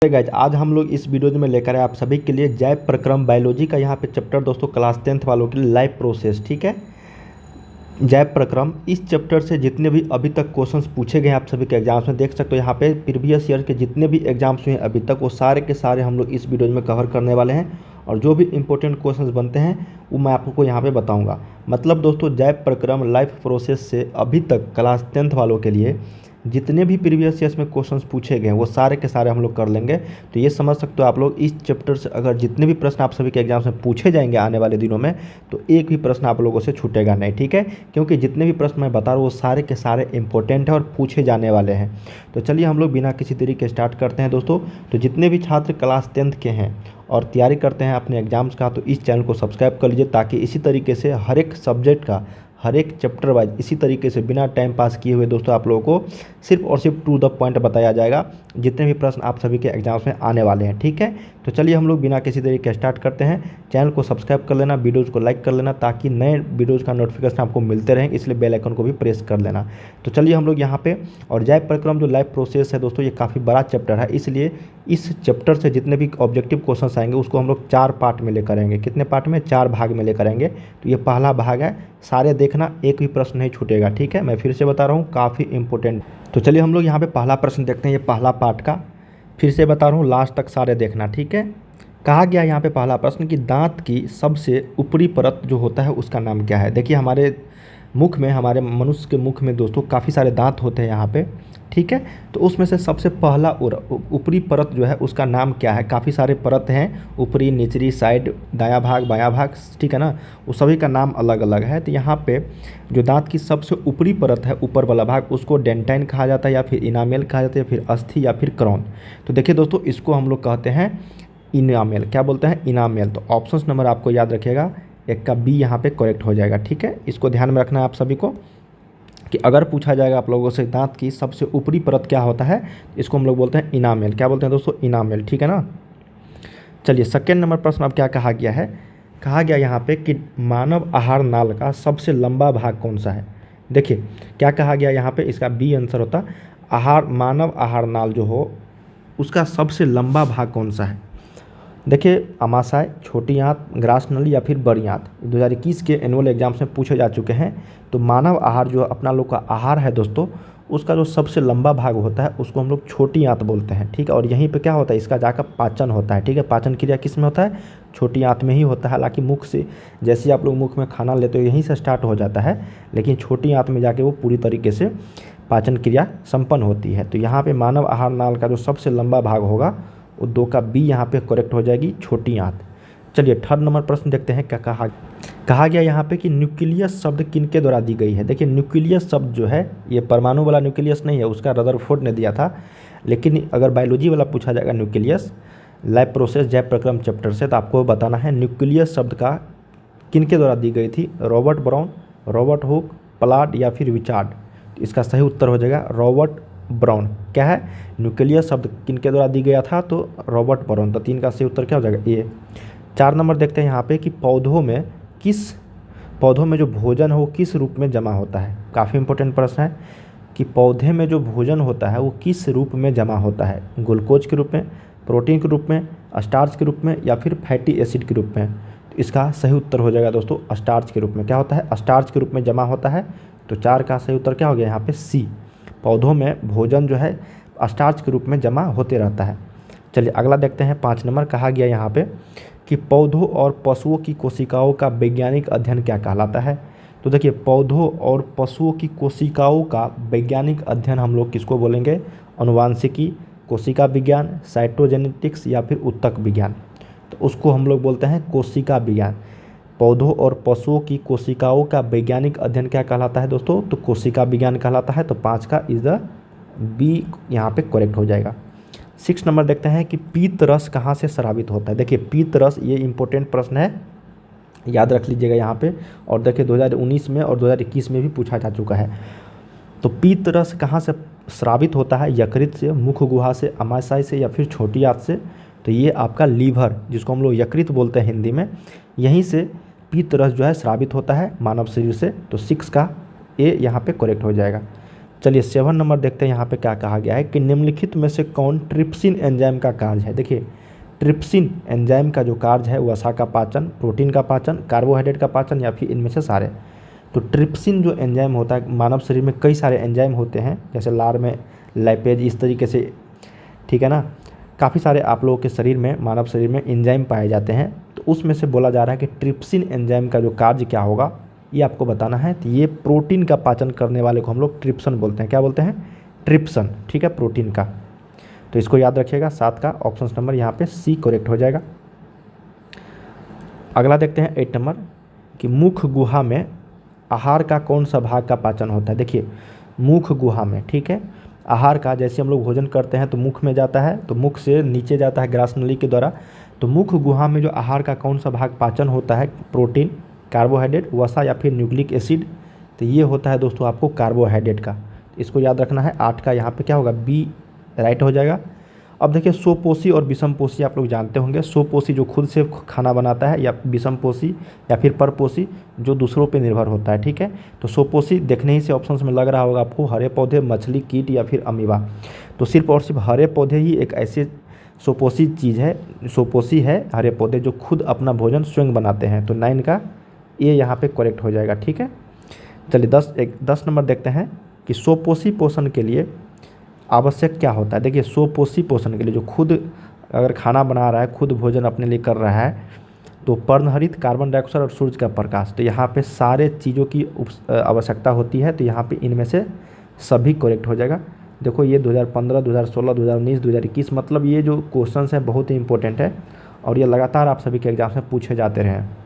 Guys आज हम लोग इस वीडियो में लेकर आए आप सभी के लिए जैव प्रक्रम बायोलॉजी का यहाँ पे चैप्टर दोस्तों क्लास 10th वालों के लिए लाइव प्रोसेस। ठीक है, जैव प्रक्रम इस चैप्टर से जितने भी अभी तक क्वेश्चंस पूछे गए हैं आप सभी के एग्जाम्स में देख सकते हो। यहाँ पे प्रीवियस ईयर के जितने भी एग्जाम्स हुए हैं अभी तक वो सारे के सारे हम लोग इस वीडियो में कवर करने वाले हैं और जो भी इंपॉर्टेंट क्वेश्चंस बनते हैं वो मैं आपको यहाँ पे बताऊँगा। मतलब दोस्तों जैव प्रक्रम लाइफ प्रोसेस से अभी तक क्लास 10th वालों के लिए जितने भी प्रीवियस ईयर्स में क्वेश्चंस पूछे गए हैं वो सारे के सारे हम लोग कर लेंगे। तो ये समझ सकते हो आप लोग इस चैप्टर से अगर जितने भी प्रश्न आप सभी के एग्जाम्स में पूछे जाएंगे आने वाले दिनों में तो एक भी प्रश्न आप लोगों से छूटेगा नहीं। ठीक है, क्योंकि जितने भी प्रश्न मैं बता रहा हूँ वो सारे के सारे इंपॉर्टेंट हैं और पूछे जाने वाले हैं। तो चलिए हम लोग बिना किसी देरी के स्टार्ट करते हैं दोस्तों। तो जितने भी छात्र क्लास 10th के हैं और तैयारी करते हैं अपने एग्जाम्स का तो इस चैनल को सब्सक्राइब कर लीजिए ताकि इसी तरीके से हर एक सब्जेक्ट का हर एक चैप्टर वाइज इसी तरीके से बिना टाइम पास किए हुए दोस्तों आप लोगों को सिर्फ और सिर्फ टू द पॉइंट बताया जाएगा जितने भी प्रश्न आप सभी के एग्जाम्स में आने वाले हैं। ठीक है, तो चलिए हम लोग बिना किसी देरी के स्टार्ट करते हैं। चैनल को सब्सक्राइब कर लेना, वीडियोज़ को लाइक कर लेना ताकि नए वीडियोज़ का नोटिफिकेशन आपको मिलते रहें, इसलिए बेल आइकन को भी प्रेस कर लेना। तो चलिए हम लोग यहाँ पे और जैव प्रक्रम जो लाइव प्रोसेस है दोस्तों ये काफ़ी बड़ा चैप्टर है, इसलिए इस चैप्टर से जितने भी ऑब्जेक्टिव क्वेश्चन आएंगे उसको हम लोग 4 पार्ट में लेकर आएंगे। कितने पार्ट में? 4 भाग में लेकर आएंगे। तो ये पहला भाग है, सारे देखना, एक भी प्रश्न नहीं छूटेगा। ठीक है, मैं फिर से बता रहा हूँ, काफ़ी इंपॉर्टेंट। तो चलिए हम लोग यहाँ पे पहला प्रश्न देखते हैं, ये पहला पार्ट का फिर से बता रहा हूँ, लास्ट तक सारे देखना। ठीक है, कहा गया यहाँ पे पहला प्रश्न कि दांत की सबसे ऊपरी परत जो होता है उसका नाम क्या है। देखिए हमारे मुख में, हमारे मनुष्य के मुख में दोस्तों काफ़ी सारे दांत होते हैं यहाँ पे। ठीक है, तो उसमें से सबसे पहला ऊपरी परत जो है उसका नाम क्या है। काफ़ी सारे परत हैं, ऊपरी, निचली, साइड, दायां भाग, बायां भाग, ठीक है ना, वो सभी का नाम अलग अलग है। तो यहाँ पे जो दांत की सबसे ऊपरी परत है, ऊपर वाला भाग, उसको डेंटाइन कहा जाता है या फिर इनामेल कहा जाता है या फिर अस्थि या फिर क्राउन। तो देखिए दोस्तों इसको हम लोग कहते हैं इनामेल। क्या बोलते हैं? इनामेल। तो ऑप्शन नंबर आपको याद रखिएगा, एक का बी यहाँ पे करेक्ट हो जाएगा। ठीक है, इसको ध्यान में रखना है आप सभी को कि अगर पूछा जाएगा आप लोगों से दांत की सबसे ऊपरी परत क्या होता है, इसको हम लोग बोलते हैं इनामेल। क्या बोलते हैं दोस्तों? इनामेल। ठीक है ना। चलिए सेकेंड नंबर प्रश्न अब क्या कहा गया है। कहा गया यहाँ पे कि मानव आहार नाल का सबसे लंबा भाग कौन सा है। देखिए क्या कहा गया यहाँ पे, इसका बी आंसर होता आहार, मानव आहार नाल जो हो उसका सबसे लंबा भाग कौन सा है। देखिए अमाशय, छोटी आंत, ग्रास नली या फिर बड़ी आंत 2021 के एनुअल एग्जाम्स में पूछे जा चुके हैं। तो मानव आहार जो अपना लोग का आहार है दोस्तों उसका जो सबसे लंबा भाग होता है उसको हम लोग छोटी आंत बोलते हैं। ठीक है, और यहीं पे क्या होता है, इसका जाकर पाचन होता है। ठीक है, पाचन क्रिया किस में होता है? छोटी आंत में ही होता है। हालांकि मुख से जैसे आप लोग मुख में खाना लेते हो यहीं से स्टार्ट हो जाता है, लेकिन छोटी आंत में जाके वो पूरी तरीके से पाचन क्रिया संपन्न होती है। तो यहाँ पे मानव आहार नाल का जो सबसे लंबा भाग होगा वो 2 का बी यहाँ पे करेक्ट हो जाएगी, छोटी आंत। चलिए थर्ड नंबर प्रश्न देखते हैं क्या कहा गया यहाँ पे कि न्यूक्लियस शब्द किनके द्वारा दी गई है। देखिए न्यूक्लियस शब्द जो है ये परमाणु वाला न्यूक्लियस नहीं है, उसका रदरफोर्ड ने दिया था। लेकिन अगर बायोलॉजी वाला पूछा जाएगा न्यूक्लियस लाइव प्रोसेस जैव प्रक्रम चैप्टर से तो आपको बताना है न्यूक्लियस शब्द का किनके द्वारा दी गई थी। रॉबर्ट ब्राउन, रॉबर्ट हुक, प्लाड या फिर विचार्ड। इसका सही उत्तर हो जाएगा रॉबर्ट ब्राउन। क्या है? न्यूक्लियस शब्द किनके द्वारा दी गया था? तो रॉबर्ट ब्राउन। तो 3 का सही उत्तर क्या हो जाएगा? ए। 4 नंबर देखते हैं यहाँ पे कि पौधों में जो भोजन हो किस रूप में जमा होता है। काफ़ी इंपॉर्टेंट प्रश्न है कि पौधे में जो भोजन होता है वो किस रूप में जमा होता है। ग्लूकोज के रूप में, प्रोटीन के रूप में, स्टार्च के रूप में या फिर फैटी एसिड के रूप में। तो इसका सही उत्तर हो जाएगा दोस्तों स्टार्च के रूप में। क्या होता है? स्टार्च के रूप में जमा होता है। तो 4 का सही उत्तर क्या हो गया यहाँ पे? सी। पौधों में भोजन जो है स्टार्च के रूप में जमा होते रहता है। चलिए अगला देखते हैं 5 नंबर। कहा गया यहाँ पे कि पौधों और पशुओं की कोशिकाओं का वैज्ञानिक अध्ययन क्या कहलाता है। तो देखिए पौधों और पशुओं की कोशिकाओं का वैज्ञानिक अध्ययन हम लोग किसको बोलेंगे? अनुवांशिकी, कोशिका विज्ञान, साइटोजेनेटिक्स या फिर ऊतक विज्ञान। तो उसको हम लोग बोलते हैं कोशिका विज्ञान। पौधों और पशुओं की कोशिकाओं का वैज्ञानिक अध्ययन क्या कहलाता है दोस्तों? तो कोशिका विज्ञान कहलाता है। तो 5 का इज द बी यहाँ पे करेक्ट हो जाएगा। 6 नंबर देखते हैं कि पीत रस कहाँ से स्रावित होता है। देखिए पीत रस ये इंपॉर्टेंट प्रश्न है, याद रख लीजिएगा यहाँ पे। और देखिए 2019 में और 2021 में भी पूछा जा चुका है। तो पीत रस कहाँ से स्रावित होता है? यकृत से, मुख गुहा से, अमाशय से या फिर छोटी आंत से। तो ये आपका लीवर, जिसको हम लोग यकृत बोलते हैं हिंदी में, यहीं से पीत रस जो है स्रावित होता है मानव शरीर से। तो 6 का ए यहाँ पे करेक्ट हो जाएगा। चलिए 7 नंबर देखते हैं यहाँ पे क्या कहा गया है कि निम्नलिखित में से कौन ट्रिप्सिन एंजाइम का कार्य है। देखिए ट्रिप्सिन एंजाइम का जो कार्य है वसा का पाचन, प्रोटीन का पाचन, कार्बोहाइड्रेट का पाचन या फिर इनमें से सारे। तो ट्रिप्सिन जो एंजाइम होता है, मानव शरीर में कई सारे एंजाइम होते हैं जैसे लार में लाइपेज, इस तरीके से, ठीक है ना, काफ़ी सारे आप लोगों के शरीर में, मानव शरीर में एंजाइम पाए जाते हैं। तो उसमें से बोला जा रहा है कि ट्रिप्सिन एंजाइम का जो कार्य क्या होगा ये आपको बताना है। तो ये प्रोटीन का पाचन करने वाले को हम लोग ट्रिप्सन बोलते हैं। क्या बोलते हैं? ट्रिप्सन, ठीक है, प्रोटीन का। तो इसको याद रखिएगा। 7 का ऑप्शन नंबर यहाँ पे सी करेक्ट हो जाएगा। अगला देखते हैं 8 नंबर कि मुख गुहा में आहार का कौन सा भाग का पाचन होता है। देखिए मुख गुहा में, ठीक है, आहार का, जैसे हम लोग भोजन करते हैं तो मुख में जाता है, तो मुख से नीचे जाता है ग्रास नली के द्वारा। तो मुख गुहा में जो आहार का कौन सा भाग पाचन होता है, प्रोटीन, कार्बोहाइड्रेट, वसा या फिर न्यूक्लिक एसिड, तो ये होता है दोस्तों आपको कार्बोहाइड्रेट का। इसको याद रखना है। 8 का यहाँ पे क्या होगा, बी राइट हो जाएगा। अब देखिए स्वपोषी और विषमपोषी आप लोग जानते होंगे। स्वपोषी जो खुद से खाना बनाता है, या विषमपोषी या फिर परपोषी जो दूसरों पे निर्भर होता है, ठीक है। तो स्वपोषी देखने ही से ऑप्शंस में लग रहा होगा आपको हरे पौधे, मछली, कीट या फिर अमीबा। तो सिर्फ और सिर्फ हरे पौधे ही एक ऐसे स्वपोषी चीज़ है, स्वपोषी है हरे पौधे जो खुद अपना भोजन स्वयं बनाते हैं। तो 9 का ये यहाँ पे करेक्ट हो जाएगा, ठीक है। चलिए 10 नंबर देखते हैं कि स्वपोषी पोषण के लिए आवश्यक क्या होता है। देखिए स्वपोषी पोषण के लिए जो खुद अगर खाना बना रहा है, खुद भोजन अपने लिए कर रहा है, तो पर्णहरित, कार्बन डाइऑक्साइड और सूरज का प्रकाश, तो यहाँ पे सारे चीज़ों की आवश्यकता होती है। तो यहाँ पे इनमें से सभी करेक्ट हो जाएगा। देखो ये 2015, 2016, 2019, 2021, मतलब ये जो क्वेश्चन है बहुत ही इंपॉर्टेंट है और ये लगातार आप सभी के एग्जाम्स में पूछे जाते रहे हैं।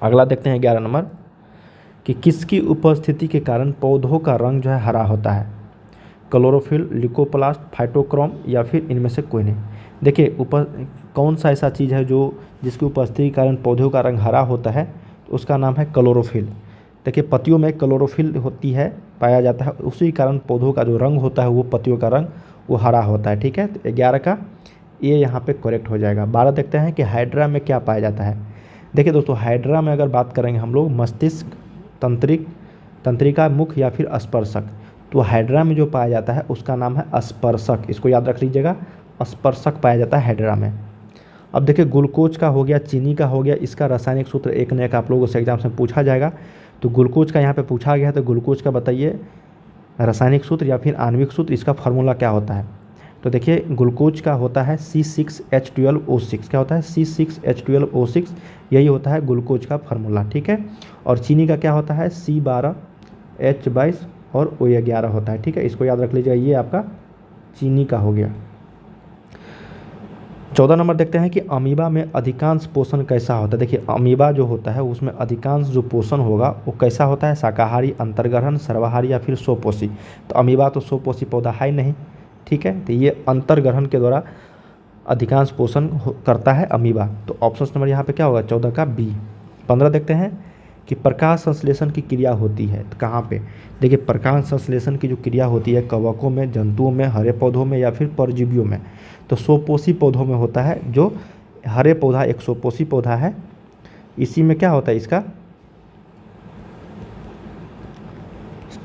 अगला देखते हैं 11 नंबर कि किसकी उपस्थिति के कारण पौधों का रंग जो है हरा होता है। क्लोरोफिल, ल्यूकोप्लास्ट, फाइटोक्रोम या फिर इनमें से कोई नहीं। देखिए कौन सा ऐसा चीज़ है जो जिसकी उपस्थिति के कारण पौधों का रंग हरा होता है, तो उसका नाम है क्लोरोफिल। देखिए पत्तियों में क्लोरोफिल होती है, पाया जाता है, उसी कारण पौधों का जो रंग होता है वो पत्तियों का रंग वो हरा होता है, ठीक है। तो 11 का ये यहाँ पे करेक्ट हो जाएगा। 12 देखते हैं कि हाइड्रा में क्या पाया जाता है। देखिए दोस्तों हाइड्रा में अगर बात करेंगे हम लोग मस्तिष्क, तंत्रिका, मुख या फिर स्पर्शक, तो हाइड्रा में जो पाया जाता है उसका नाम है स्पर्शक। इसको याद रख लीजिएगा, स्पर्शक पाया जाता है हाइड्रा में। अब देखिए ग्लूकोज का हो गया, चीनी का हो गया, इसका रासायनिक सूत्र एक न एक आप लोगों से एग्जाम में पूछा जाएगा। तो ग्लूकोज का यहाँ पे पूछा गया है, तो ग्लूकोज का बताइए रासायनिक सूत्र या फिर आणविक सूत्र, इसका फार्मूला क्या होता है। तो देखिए ग्लूकोज का होता है C6H12O6। क्या होता है? C6H12O6, यही होता है ग्लूकोज का फार्मूला, ठीक है। और चीनी का क्या होता है? C12H22 और O11 होता है, ठीक है। इसको याद रख लीजिएगा, ये आपका चीनी का हो गया। 14 नंबर देखते हैं कि अमीबा में अधिकांश पोषण कैसा होता है। देखिए अमीबा जो होता है उसमें अधिकांश जो पोषण होगा वो कैसा होता है? शाकाहारी, अंतर्ग्रहण, सर्वाहारी या फिर स्वपोषी। तो अमीबा तो स्वपोषी पौधा है ही नहीं, ठीक है। तो ये अंतर्ग्रहण के द्वारा अधिकांश पोषण करता है अमीबा। तो ऑप्शन नंबर यहाँ पे क्या होगा? 14 का बी। 15 देखते हैं कि प्रकाश संश्लेषण की क्रिया होती है तो कहाँ पे? देखिए प्रकाश संश्लेषण की जो क्रिया होती है कवकों में, जंतुओं में, हरे पौधों में या फिर परजीवियों में। तो स्वपोषी पौधों में होता है। जो हरे पौधा एक स्वपोषी पौधा है, इसी में क्या होता है? इसका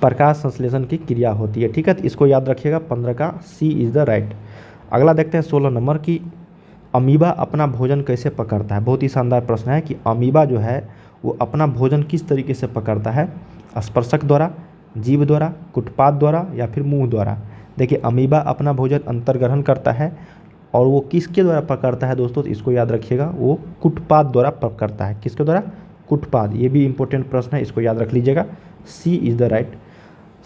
प्रकाश संश्लेषण की क्रिया होती है, ठीक है। तो इसको याद रखिएगा, 15 का सी इज़ द राइट। अगला देखते हैं 16 नंबर की अमीबा अपना भोजन कैसे पकड़ता है। बहुत ही शानदार प्रश्न है कि अमीबा जो है वो अपना भोजन किस तरीके से पकड़ता है? स्पर्शक द्वारा, जीभ द्वारा, कुटपाद द्वारा या फिर मुंह द्वारा। देखिए अमीबा अपना भोजन अंतर्ग्रहण करता है और वो किसके द्वारा पकड़ता है दोस्तों? तो इसको याद रखिएगा, वो कुटपाद द्वारा पकड़ता है। किसके द्वारा? कुटपाद। ये भी इंपॉर्टेंट प्रश्न है, इसको याद रख लीजिएगा, सी इज़ द राइट।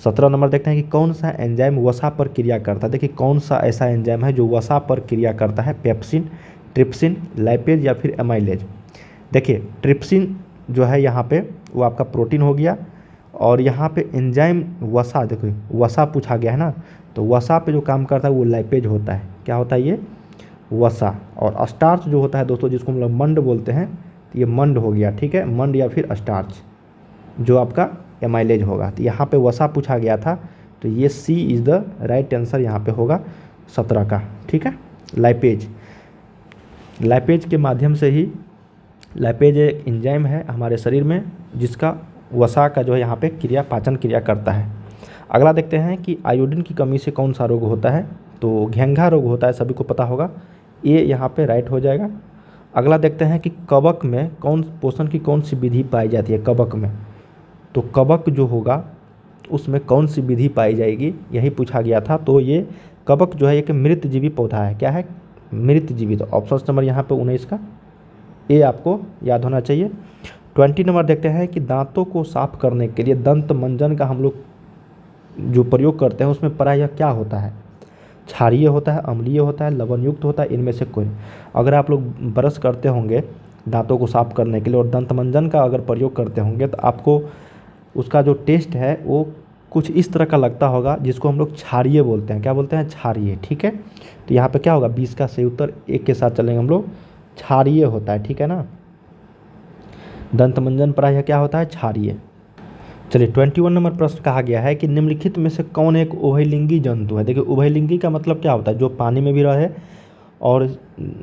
17 नंबर देखते हैं कि कौन सा एंजाइम वसा पर क्रिया करता है। देखिए कौन सा ऐसा एंजाइम है जो वसा पर क्रिया करता है? पेप्सिन, ट्रिप्सिन, लाइपेज या फिर एमाइलेज। देखिए ट्रिप्सिन जो है यहाँ पे वो आपका प्रोटीन हो गया, और यहाँ पे एंजाइम वसा, देखो वसा पूछा गया है ना, तो वसा पे जो काम करता है वो लाइपेज होता है। क्या होता है? ये वसा। और स्टार्च जो होता है दोस्तों, जिसको हम लोग मंड बोलते हैं, तो ये मंड हो गया, ठीक है, मंड या फिर स्टार्च, जो आपका एमाइलेज होगा। तो यहाँ पे वसा पूछा गया था, तो ये सी इज़ द राइट आंसर यहाँ पे होगा 17 का, ठीक है। लाइपेज, लाइपेज के माध्यम से ही, लाइपेज एक एंजाइम है हमारे शरीर में जिसका वसा का जो है यहाँ पे क्रिया, पाचन क्रिया करता है। अगला देखते हैं कि आयोडीन की कमी से कौन सा रोग होता है, तो घेंघा रोग होता है, सभी को पता होगा, ये यहाँ पे राइट हो जाएगा। अगला देखते हैं कि कवक में पोषण की कौन सी विधि पाई जाती है कवक में, तो कवक जो होगा उसमें कौन सी विधि पाई जाएगी, यही पूछा गया था। तो ये कवक जो है एक मृतजीवी पौधा है, क्या है, मृतजीवी। तो ऑप्शन नंबर यहाँ पे 19 का ए आपको याद होना चाहिए। 20 नंबर देखते हैं कि दांतों को साफ करने के लिए दंत मंजन का हम लोग जो प्रयोग करते हैं उसमें प्रायः क्या होता है, क्षारीय होता है, अम्लीय होता है, लवण युक्त होता है, इनमें से कोई। अगर आप लोग ब्रश करते होंगे दांतों को साफ करने के लिए और दंत मंजन का अगर प्रयोग करते होंगे तो आपको उसका जो टेस्ट है वो कुछ इस तरह का लगता होगा, जिसको हम लोग क्षारीय बोलते हैं। क्या बोलते हैं, क्षारीय। ठीक है, तो यहाँ पे क्या होगा, 20 का सही उत्तर एक के साथ चलेंगे हम लोग, क्षारीय होता है। ठीक है ना, दंत मंजन प्रायः क्या होता है, क्षारीय। चलिए 21 नंबर प्रश्न कहा गया है कि निम्नलिखित में से कौन एक उभयलिंगी जंतु है। देखिए उभयलिंगी का मतलब क्या होता है, जो पानी में भी रहे और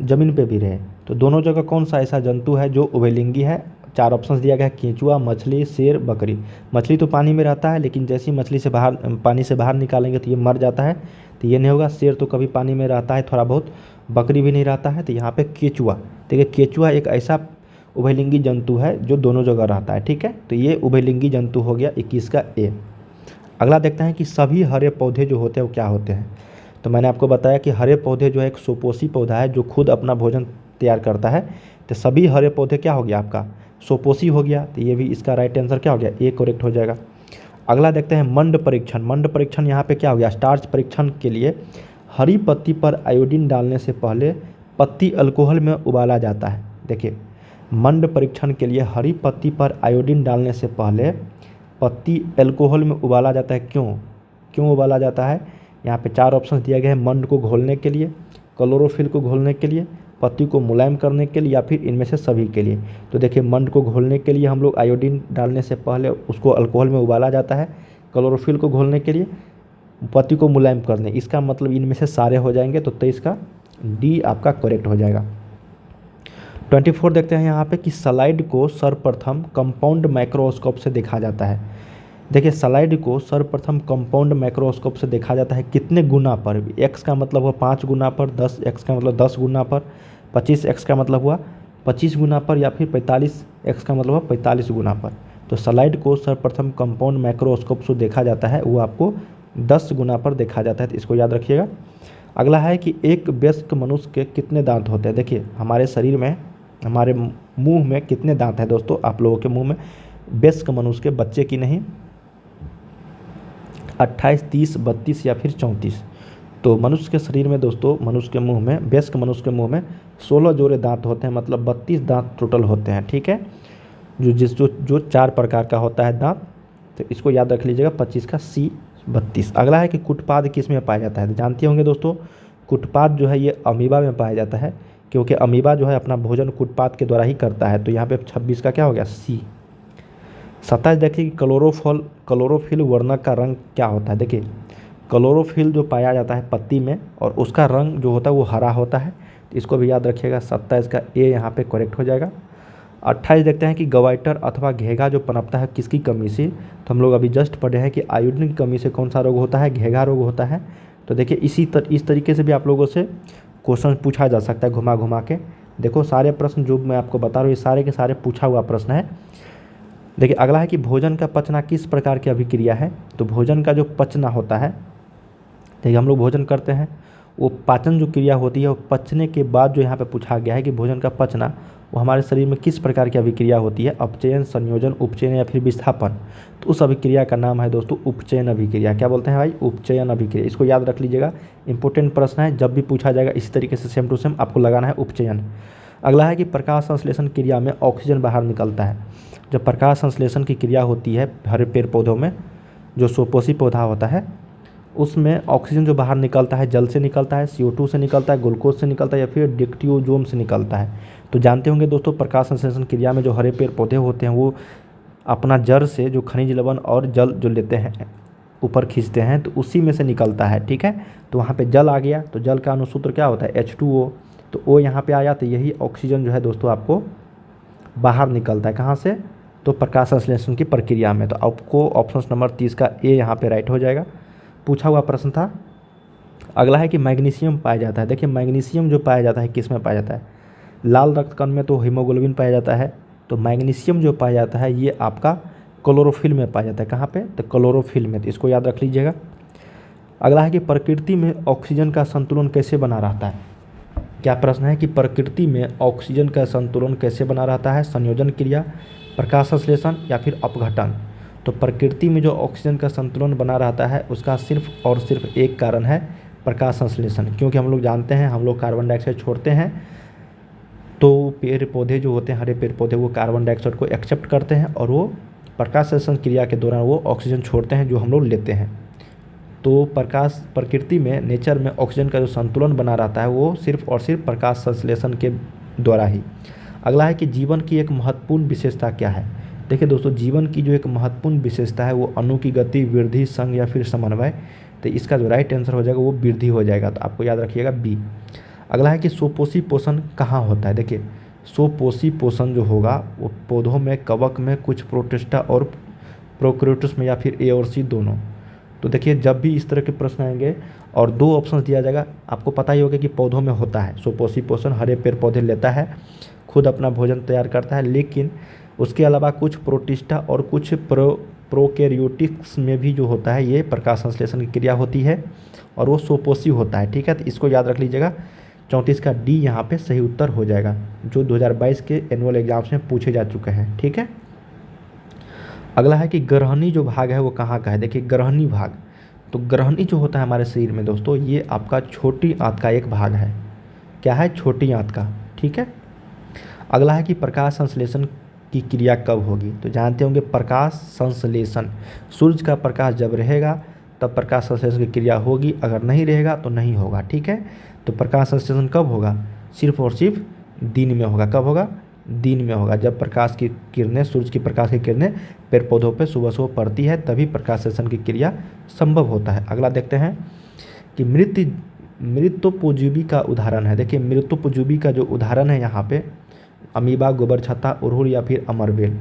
ज़मीन पे भी रहे, तो दोनों जगह कौन सा ऐसा जंतु है जो उभयलिंगी है। 4 ऑप्शंस दिया गया है, केंचुआ, मछली, शेर, बकरी। मछली तो पानी में रहता है, लेकिन जैसे ही मछली से पानी से बाहर निकालेंगे तो ये मर जाता है, तो ये नहीं होगा। शेर तो कभी पानी में रहता है थोड़ा बहुत, बकरी भी नहीं रहता है, तो यहाँ पे केंचुआ। देखिए केंचुआ एक ऐसा उभयलिंगी जंतु है जो दोनों जगह रहता है। ठीक है, तो ये उभयलिंगी जंतु हो गया 21 का ए। अगला देखते हैं कि सभी हरे पौधे जो होते हैं वो क्या होते हैं। तो मैंने आपको बताया कि हरे पौधे जो है एक सोपोषी पौधा है जो खुद अपना भोजन तैयार करता है, तो सभी हरे पौधे क्या हो गया आपका, सोपोषी हो गया। तो ये भी इसका राइट आंसर क्या हो गया, ए करेक्ट हो जाएगा। अगला देखते हैं मंड परीक्षण। मंड परीक्षण यहाँ पे क्या हो गया, स्टार्च परीक्षण के लिए हरी पत्ती पर आयोडीन डालने से पहले पत्ती अल्कोहल में उबाला जाता है। देखिए मंड परीक्षण के लिए हरी पत्ती पर आयोडीन डालने से पहले पत्ती अल्कोहल में उबाला जाता है। क्यों उबाला जाता है, यहाँ पे 4 ऑप्शन दिया गया है, मंड को घोलने के लिए, क्लोरोफिल को घोलने के लिए, पत्ती को मुलायम करने के लिए, या फिर इनमें से सभी के लिए। तो देखिए मंड को घोलने के लिए हम लोग आयोडीन डालने से पहले उसको अल्कोहल में उबाला जाता है, क्लोरोफिल को घोलने के लिए, पत्ती को मुलायम करने, इसका मतलब इनमें से सारे हो जाएंगे। तो 23 का डी आपका करेक्ट हो जाएगा। 24 देखते हैं यहाँ पे कि स्लाइड को सर्वप्रथम कंपाउंड माइक्रोस्कोप से देखा जाता है। देखिए स्लाइड को सर्वप्रथम कंपाउंड माइक्रोस्कोप से देखा जाता है कितने गुना पर, x का मतलब हुआ 5 गुना पर, 10x का मतलब 10 गुना पर, 25x का मतलब हुआ 25 गुना पर, या फिर 45x का मतलब हुआ 45 गुना पर। तो स्लाइड को सर्वप्रथम कंपाउंड माइक्रोस्कोप से देखा जाता है, वो आपको 10 गुना पर देखा जाता है, तो इसको याद रखिएगा। अगला है कि एक वयस्क मनुष्य के कितने दांत होते हैं। देखिए हमारे शरीर में, हमारे मुंह में कितने दांत हैं दोस्तों, आप लोगों के मुंह में, वयस्क मनुष्य के, बच्चे की नहीं, 28, 30, 32 या फिर 34। तो मनुष्य के शरीर में दोस्तों, मनुष्य के मुंह में, वयस्क मनुष्य के मुंह में 16 जोड़े दांत होते हैं, मतलब 32 दांत टोटल होते हैं। ठीक है, जो 4 प्रकार का होता है दांत, तो इसको याद रख लीजिएगा, 25 का सी 32। अगला है कि कुटपाद किस में पाया जाता है। तो जानते होंगे दोस्तों, कुटपाद जो है ये अमीबा में पाया जाता है, क्योंकि अमीबा जो है अपना भोजन कुटपाद के द्वारा ही करता है। तो यहाँ पे 26 का क्या हो गया, सी। 27 देखिए कि क्लोरोफिल वर्णक का रंग क्या होता है। देखिए क्लोरोफिल जो पाया जाता है पत्ती में, और उसका रंग जो होता है वो हरा होता है, तो इसको भी याद रखिएगा। 27 का ए यहाँ पे करेक्ट हो जाएगा। 28 देखते हैं कि गवाइटर अथवा घेघा जो पनपता है किसकी कमी से। तो हम लोग अभी जस्ट पढ़े हैं कि आयोडीन की कमी से कौन सा रोग होता है, घेघा रोग होता है। तो देखिए इस तरीके से भी आप लोगों से क्वेश्चन पूछा जा सकता है घुमा घुमा के। देखो सारे प्रश्न जो मैं आपको बता रहा हूँ ये सारे के सारे पूछा हुआ प्रश्न है। देखिए अगला है कि भोजन का पचना किस प्रकार की अभिक्रिया है। तो भोजन का जो पचना होता है, देखिए हम लोग भोजन करते हैं, वो पाचन जो क्रिया होती है वो पचने के बाद जो यहाँ पे पूछा गया है कि भोजन का पचना वो हमारे शरीर में किस प्रकार की अभिक्रिया होती है, अपचयन, संयोजन, उपचयन या फिर विस्थापन। तो उस अभिक्रिया का नाम है दोस्तों उपचयन अभिक्रिया। क्या बोलते हैं भाई, उपचयन अभिक्रिया। इसको याद रख लीजिएगा, इंपॉर्टेंट प्रश्न है, जब भी पूछा जाएगा इसी तरीके से सेम टू सेम आपको लगाना है उपचयन। अगला है कि प्रकाश संश्लेषण क्रिया में ऑक्सीजन बाहर निकलता है। जब प्रकाश संश्लेषण की क्रिया होती है हरे पेड़ पौधों में, जो सोपोषी पौधा होता है, उसमें ऑक्सीजन जो बाहर निकलता है जल से निकलता है, CO2 से निकलता है, ग्लूकोज से निकलता है, या फिर डिक्टियोजोम से निकलता है। तो जानते होंगे दोस्तों प्रकाश संश्लेषण क्रिया में जो हरे पेड़ पौधे होते हैं वो अपना जड़ से जो खनिज लवण और जल जो लेते हैं ऊपर खींचते हैं, तो उसी में से निकलता है। ठीक है, तो वहाँ पे जल आ गया, तो जल का अनुसूत्र क्या होता है, H2O। तो O यहाँ पे आया, तो यही ऑक्सीजन जो है दोस्तों आपको बाहर निकलता है। कहाँ से, तो प्रकाश संश्लेषण की प्रक्रिया में। तो आपको ऑप्शन नंबर 30 का ए यहाँ पे राइट हो जाएगा। पूछा हुआ प्रश्न था। अगला है कि मैग्नीशियम पाया जाता है। देखिए मैग्नीशियम जो पाया जाता है किस में पाया जाता है, लाल रक्त कण में तो हीमोग्लोबिन पाया जाता है, तो मैग्नीशियम जो पाया जाता है ये आपका क्लोरोफिल में पाया जाता है। कहाँ पे, तो क्लोरोफिल में, तो इसको याद रख लीजिएगा। अगला है कि प्रकृति में ऑक्सीजन का संतुलन कैसे बना रहता है। क्या प्रश्न है कि प्रकृति में ऑक्सीजन का संतुलन कैसे बना रहता है, संयोजन क्रिया, प्रकाश संश्लेषण या फिर अपघटन। तो प्रकृति में जो ऑक्सीजन का संतुलन बना रहता है उसका सिर्फ और सिर्फ एक कारण है, प्रकाश संश्लेषण। क्योंकि हम लोग जानते हैं हम लोग कार्बन डाइऑक्साइड छोड़ते हैं, तो पेड़ पौधे जो होते हैं, हरे पेड़ पौधे, वो कार्बन डाइऑक्साइड को एक्सेप्ट करते हैं और वो प्रकाश संश्लेषण क्रिया के दौरान वो ऑक्सीजन छोड़ते हैं जो हम लोग लेते हैं। तो प्रकृति में, नेचर में ऑक्सीजन का जो संतुलन बना रहता है वो सिर्फ और सिर्फ प्रकाश संश्लेषण के द्वारा ही। अगला है कि जीवन की एक महत्वपूर्ण विशेषता क्या है। देखिए दोस्तों, जीवन की जो एक महत्वपूर्ण विशेषता है वो अणु की गति, वृद्धि, संघ या फिर समन्वय। तो इसका जो राइट आंसर हो जाएगा वो वृद्धि हो जाएगा। तो आपको याद रखिएगा बी। अगला है कि स्वपोषी पोषण कहाँ होता है। देखिए स्वपोषी पोषण जो होगा वो पौधों में, कवक में, कुछ प्रोटिस्टा और प्रोकैरियोट्स में, या फिर ए और सी दोनों। तो देखिए जब भी इस तरह के प्रश्न आएंगे और दो ऑप्शन दिया जाएगा, आपको पता ही होगा कि पौधों में होता है स्वपोषी पोषण, हरे पेड़ पौधे लेता है, खुद अपना भोजन तैयार करता है, लेकिन उसके अलावा कुछ प्रोटिस्टा और कुछ प्रोकैरियोटिक्स में भी जो होता है ये प्रकाश संश्लेषण की क्रिया होती है और वो स्वपोषी होता है। ठीक है, तो इसको याद रख लीजिएगा। 34 का डी यहाँ पे सही उत्तर हो जाएगा, जो 2022 के एनुअल एग्जाम्स में पूछे जा चुके हैं। ठीक है, अगला है कि ग्रहणी जो भाग है वो कहाँ का है। देखिए ग्रहणी भाग, तो ग्रहणी जो होता है हमारे शरीर में दोस्तों, ये आपका छोटी आंत का एक भाग है। क्या है, छोटी आंत का। ठीक है, अगला है कि प्रकाश संश्लेषण की क्रिया कब होगी। तो जानते होंगे प्रकाश संश्लेषण, सूर्य का प्रकाश जब रहेगा तब प्रकाश संश्लेषण की क्रिया होगी, अगर नहीं रहेगा तो नहीं होगा। ठीक है, तो प्रकाश संश्लेषण कब होगा, सिर्फ और सिर्फ दिन में होगा। कब होगा, दिन में होगा। जब प्रकाश की किरणें, सूर्य की प्रकाश की किरणें पेड़ पौधों पर सुबह सुबह पड़ती है तभी प्रकाश संश्लेषण की क्रिया संभव होता है। अगला देखते हैं कि मृतोपजीवी का उदाहरण है। देखिए मृतोपजीवी का जो उदाहरण है यहाँ पे अमीबा, गोबर छत्ता, अड़हुल या फिर अमरबेल।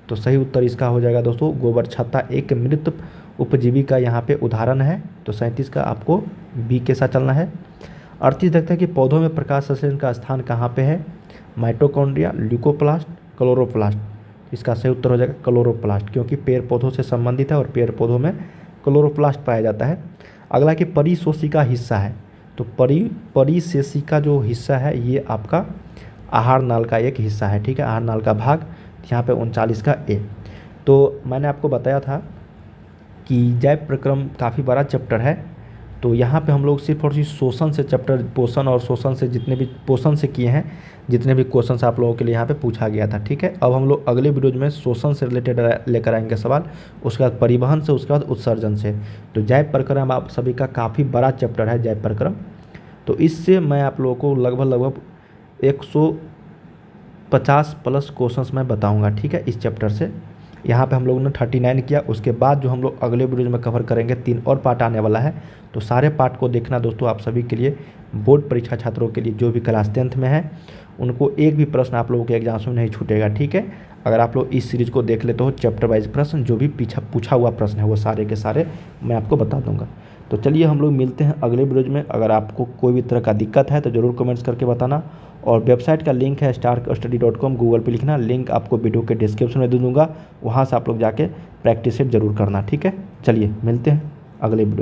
तो सही उत्तर इसका हो जाएगा दोस्तों गोबर छत्ता एक मृत उपजीवी का यहाँ पे उदाहरण है। तो 37 का आपको बी के साथ चलना है। 38 देखते हैं कि पौधों में प्रकाश संश्लेषण का स्थान कहाँ पे है, माइटोकॉन्ड्रिया, ल्यूकोप्लास्ट, क्लोरोप्लास्ट। इसका सही उत्तर हो जाएगा क्लोरोप्लास्ट, क्योंकि पेड़ पौधों से संबंधित है और पेड़ पौधों में क्लोरोप्लास्ट पाया जाता है। अगला कि परिशोषिका हिस्सा है। तो परिशेषिका जो हिस्सा है ये आपका आहार नाल का एक हिस्सा है। ठीक है, आहार नाल का भाग, यहाँ पे 39 का ए। तो मैंने आपको बताया था कि जैव प्रक्रम काफ़ी बड़ा चैप्टर है, तो यहाँ पे हम लोग सिर्फ और सिर्फ शोषण से चैप्टर, पोषण और शोषण से जितने भी पोषण से किए हैं, जितने भी क्वेश्चंस आप लोगों के लिए यहाँ पे पूछा गया था। ठीक है, अब हम लोग अगले वीडियो में शोषण से रिलेटेड लेकर आएंगे सवाल, उसके बाद परिवहन से, उसके बाद उत्सर्जन से। तो जैव प्रक्रम आप सभी का काफ़ी बड़ा चैप्टर है जैव प्रक्रम, तो इससे मैं आप लोगों को लगभग 150 प्लस क्वेश्चंस मैं बताऊंगा। ठीक है, इस चैप्टर से यहाँ पे हम लोगों ने 39 किया। उसके बाद जो हम लोग अगले वीडियो में कवर करेंगे 3 और पार्ट आने वाला है। तो सारे पार्ट को देखना दोस्तों आप सभी के लिए, बोर्ड परीक्षा छात्रों के लिए जो भी क्लास 10th में है उनको एक भी प्रश्न आप लोगों के एग्जाम्स में नहीं छूटेगा। ठीक है, अगर आप लोग इस सीरीज़ को देख लेते हो, चैप्टर वाइज प्रश्न जो भी पीछा पूछा हुआ प्रश्न है वो सारे के सारे मैं आपको बता दूंगा। तो चलिए हम लोग मिलते हैं अगले वीडियो में। अगर आपको कोई भी तरह का दिक्कत है तो ज़रूर कमेंट्स करके बताना, और वेबसाइट का लिंक है starstudy.com, गूगल पे लिखना, लिंक आपको वीडियो के डिस्क्रिप्शन में दे दूँगा, वहाँ से आप लोग जाके प्रैक्टिस सेट जरूर करना। ठीक है, चलिए मिलते हैं अगले वीडियो।